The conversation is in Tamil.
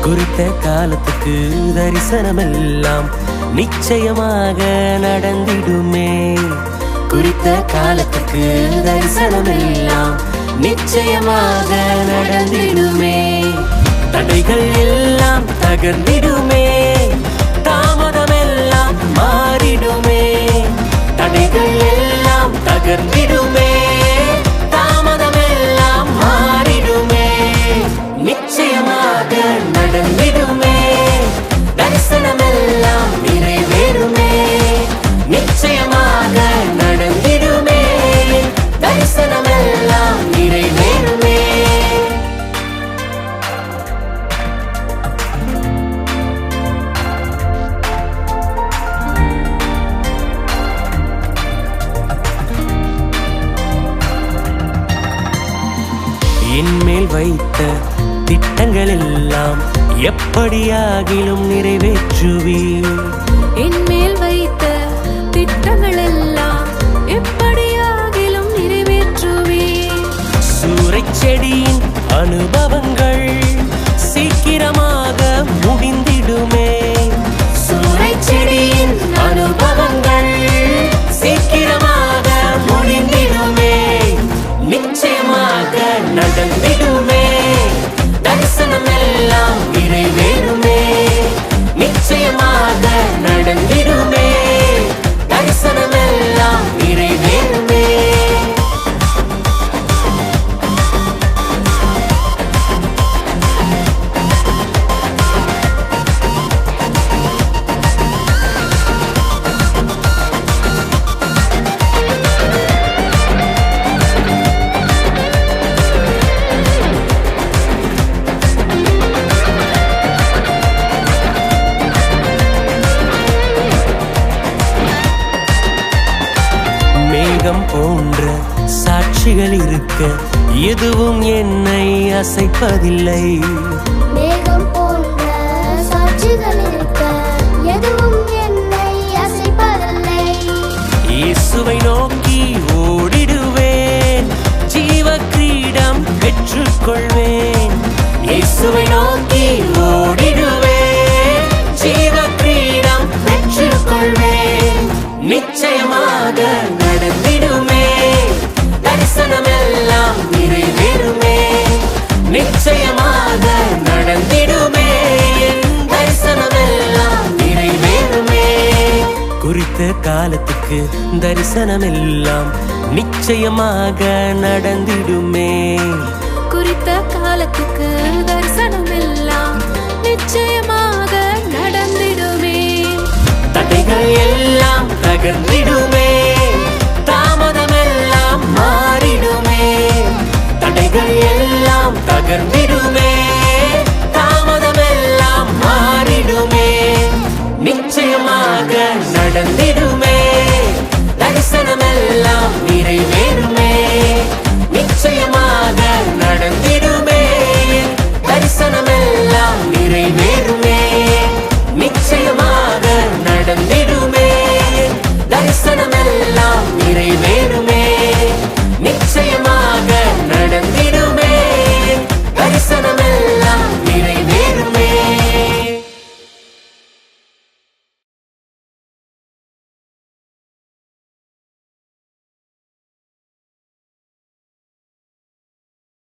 குறித்த காலத்துக்கு தரிசனமெல்லாம் நிச்சயமாக நடந்திடுமே. குறித்த காலத்துக்கு தரிசனமெல்லாம் நிச்சயமாக நடந்திடுமே. தடைகள் எல்லாம் தகர்ந்திடுமே, தாமதமெல்லாம் மாறிடுமே. தடைகள் எல்லாம் தகர்ந்திடுமே, தாமதமெல்லாம் மாறிடுமே. நிச்சயமாக நடந்திடுமே, தரிசனமெல்லாம் நிறைவேறுமே. நிச்சயமாக நடந்திடுமே, தரிசனமெல்லாம் நிறைவேறுமே. என்மேல் வைத்த திட்டங்கள் எல்லாம் எப்படியாகிலும் நிறைவேற்றுவீர். என்மேல் வைத்த திட்டங்கள் எல்லாம் எப்படியாகிலும் நிறைவேற்றுவீர். சூறைச் செடியின் அனுபவங்கள் சீக்கிரமாக முடிந்திடுமே. சூறைச் செடியின் அனுபவங்கள் சீக்கிரமாக முடிந்திடுமே. நிச்சயமாக நடந்திடுமே, தரிசனமெல்லாம் நிறைவேறுமே. நிச்சயமாக நடந்திடுமே, தரிசனமெல்லாம் நிறைவேறுமே. மேகம் போன்ற சாட்சிகள் இருக்க எதுவும் என்னை அசைப்பதில்லை. மேகம் போன்ற சாட்சிகள் இருக்க எதுவும் என்னை அசைப்பதில்லை. இயேசுவை நோக்கி ஓடிடுவேன், ஜீவ கிரீடம் பெற்றுக்கொள்வேன். இயேசுவை நோக்கி ஓடிடுவேன், ஜீவ கிரீடம் பெற்றுக்கொள்வேன். நிச்சயமாக நடந்திடுமே, தரிசனமெல்லாம் நிறைவேறுமே. நிச்சயமாக நடந்திடுமே, தரிசனமெல்லாம் நிறைவேறுமே. குறித்த காலத்துக்கு தரிசனமெல்லாம் நிச்சயமாக நடந்திடுமே. குறித்த காலத்துக்கு தரிசனமெல்லாம் நிச்சயமாக நடந்திடுமே. தடைகள் எல்லாம் தகர்ந்திடுமே, தாமதமெல்லாம் மாறிடுமே. தடைகள் எல்லாம் தகர்ந்திடுமே, தாமதமெல்லாம் மாறிடுமே. நிச்சயமாக நடந்திடுமே, தரிசனமெல்லாம் நிறைவேறுமே. நிச்சயமாக நடந்திடுமே, தரிசனமெல்லாம் நிறைவேறுமே. நிச்சயமாக நடந்திடுமே, தரிசனமெல்லாம் நிறைவேறுமே. நிச்சயமாக நடந்திடுமே.